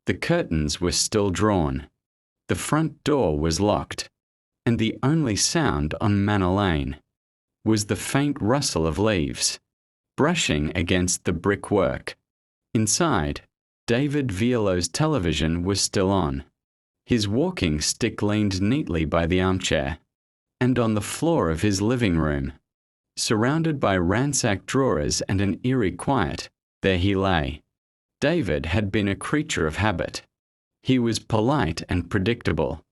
The curtains were still drawn. The front door was locked, and the only sound on Manor Lane was the faint rustle of leaves brushing against the brickwork. Inside, David Varlow's television was still on. His walking stick leaned neatly by the armchair, and on the floor of his living room, surrounded by ransacked drawers and an eerie quiet, there he lay. David had been a creature of habit. He was polite and predictable,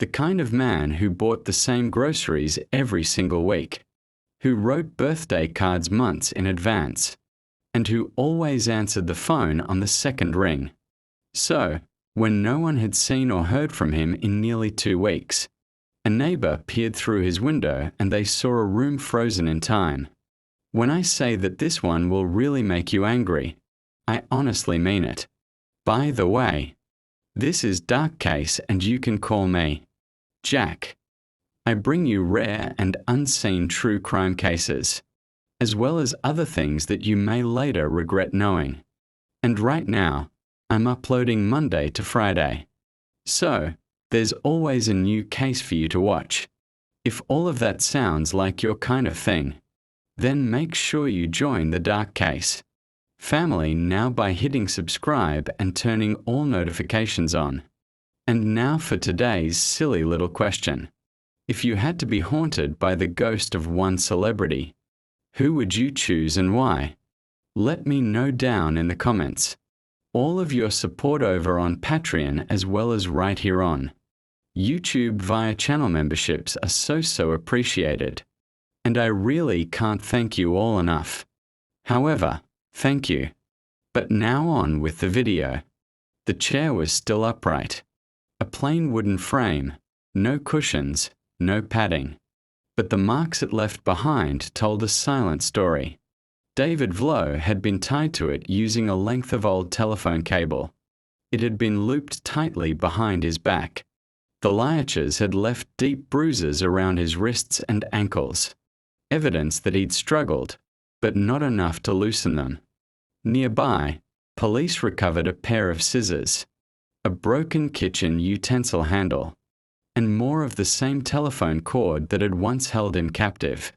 the kind of man who bought the same groceries every single week, who wrote birthday cards months in advance, and who always answered the phone on the second ring. So, when no one had seen or heard from him in nearly 2 weeks, a neighbor peered through his window and they saw a room frozen in time. When I say that this one will really make you angry, I honestly mean it. By the way, this is Dark Case and you can call me Jack. I bring you rare and unseen true crime cases, as well as other things that you may later regret knowing. And right now, I'm uploading Monday to Friday. So, there's always a new case for you to watch. If all of that sounds like your kind of thing, then make sure you join the Dark Case family now by hitting subscribe and turning all notifications on. And now for today's silly little question. If you had to be haunted by the ghost of one celebrity, who would you choose and why? Let me know down in the comments. All of your support over on Patreon as well as right here on YouTube via channel memberships are so appreciated. And I really can't thank you all enough. However, thank you. But now on with the video. The chair was still upright. A plain wooden frame, no cushions, no padding. But the marks it left behind told a silent story. David Varlow had been tied to it using a length of old telephone cable. It had been looped tightly behind his back. The liaches had left deep bruises around his wrists and ankles, evidence that he'd struggled, but not enough to loosen them. Nearby, police recovered a pair of scissors, a broken kitchen utensil handle, and more of the same telephone cord that had once held him captive.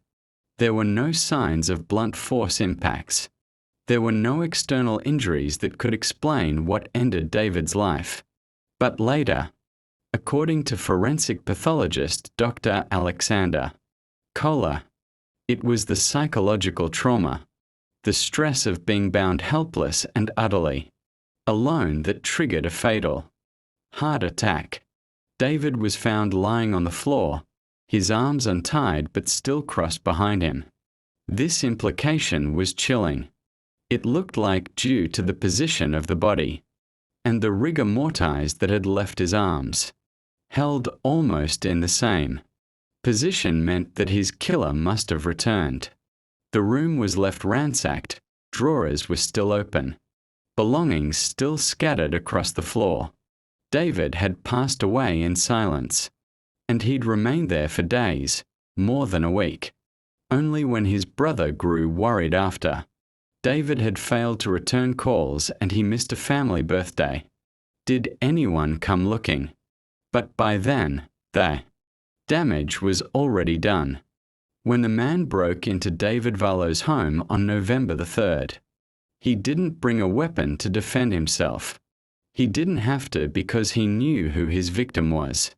There were no signs of blunt force impacts. There were no external injuries that could explain what ended David's life. But later, according to forensic pathologist Dr. Alexander Kohler, it was the psychological trauma, the stress of being bound helpless and utterly alone that triggered a fatal heart attack. David was found lying on the floor, his arms untied but still crossed behind him. This implication was chilling. It looked like due to the position of the body, and the rigor mortis that had left his arms, held almost in the same position, meant that his killer must have returned. The room was left ransacked, drawers were still open, belongings still scattered across the floor. David had passed away in silence, and he'd remained there for days, more than a week. Only when his brother grew worried after. David had failed to return calls and he missed a family birthday. Did anyone come looking? But by then, the damage was already done. When the man broke into David Varlow's home on November the 3rd, he didn't bring a weapon to defend himself. He didn't have to because he knew who his victim was.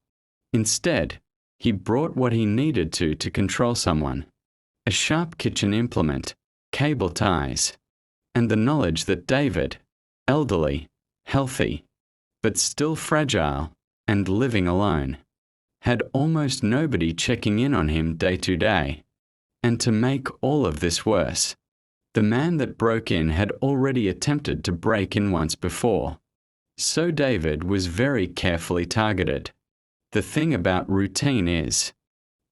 Instead, he brought what he needed to control someone: a sharp kitchen implement, cable ties, and the knowledge that David, elderly, healthy, but still fragile and living alone, had almost nobody checking in on him day to day. And to make all of this worse, the man that broke in had already attempted to break in once before. So David was very carefully targeted. The thing about routine is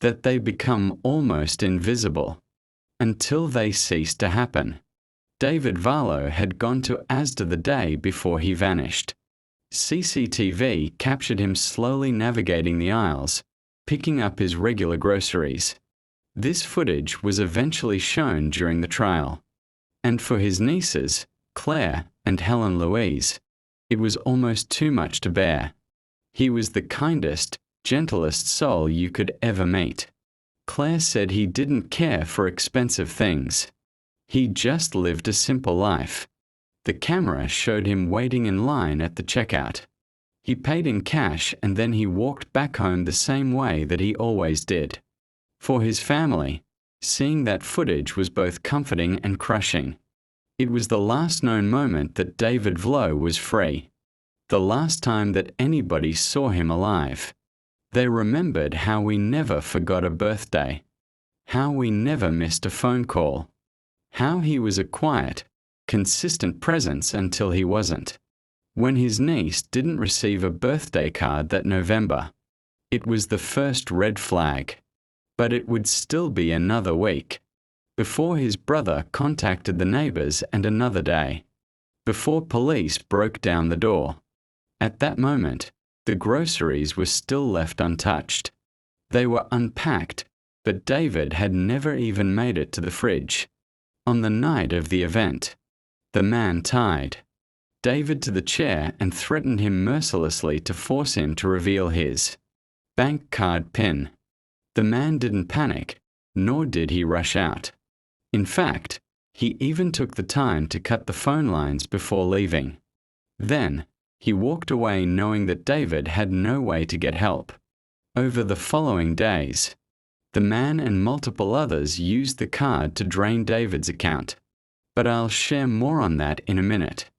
that they become almost invisible until they cease to happen. David Varlow had gone to Asda the day before he vanished. CCTV captured him slowly navigating the aisles, picking up his regular groceries. This footage was eventually shown during the trial. And for his nieces, Claire and Helen Louise, It was almost too much to bear. He was the kindest, gentlest soul you could ever meet. Claire said he didn't care for expensive things. He just lived a simple life. The camera showed him waiting in line at the checkout. He paid in cash and then he walked back home the same way that he always did. For his family, seeing that footage was both comforting and crushing. It was the last known moment that David Varlow was free. The last time that anybody saw him alive. They remembered how we never forgot a birthday. How we never missed a phone call. How he was a quiet, consistent presence until he wasn't. When his niece didn't receive a birthday card that November, it was the first red flag. But it would still be another week. Before his brother contacted the neighbors and another day. Before police broke down the door. At that moment, the groceries were still left untouched. They were unpacked, but David had never even made it to the fridge. On the night of the event, the man tied David to the chair and threatened him mercilessly to force him to reveal his bank card PIN. The man didn't panic, nor did he rush out. In fact, he even took the time to cut the phone lines before leaving. Then, he walked away knowing that David had no way to get help. Over the following days, the man and multiple others used the card to drain David's account. But I'll share more on that in a minute.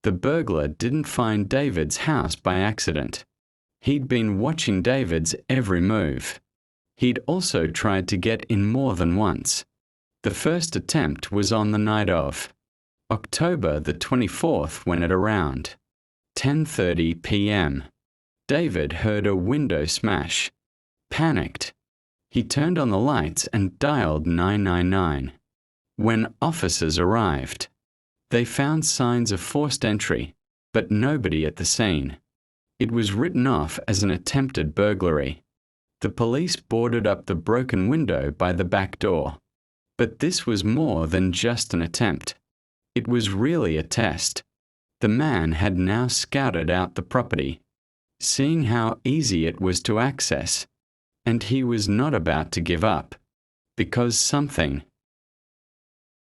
The burglar didn't find David's house by accident. He'd been watching David's every move. He'd also tried to get in more than once. The first attempt was on the night of October the 24th when at around 10:30 p.m. David heard a window smash. Panicked. He turned on the lights and dialed 999. When officers arrived, they found signs of forced entry, but nobody at the scene. It was written off as an attempted burglary. The police boarded up the broken window by the back door. But this was more than just an attempt. It was really a test. The man had now scouted out the property, seeing how easy it was to access, and he was not about to give up, because something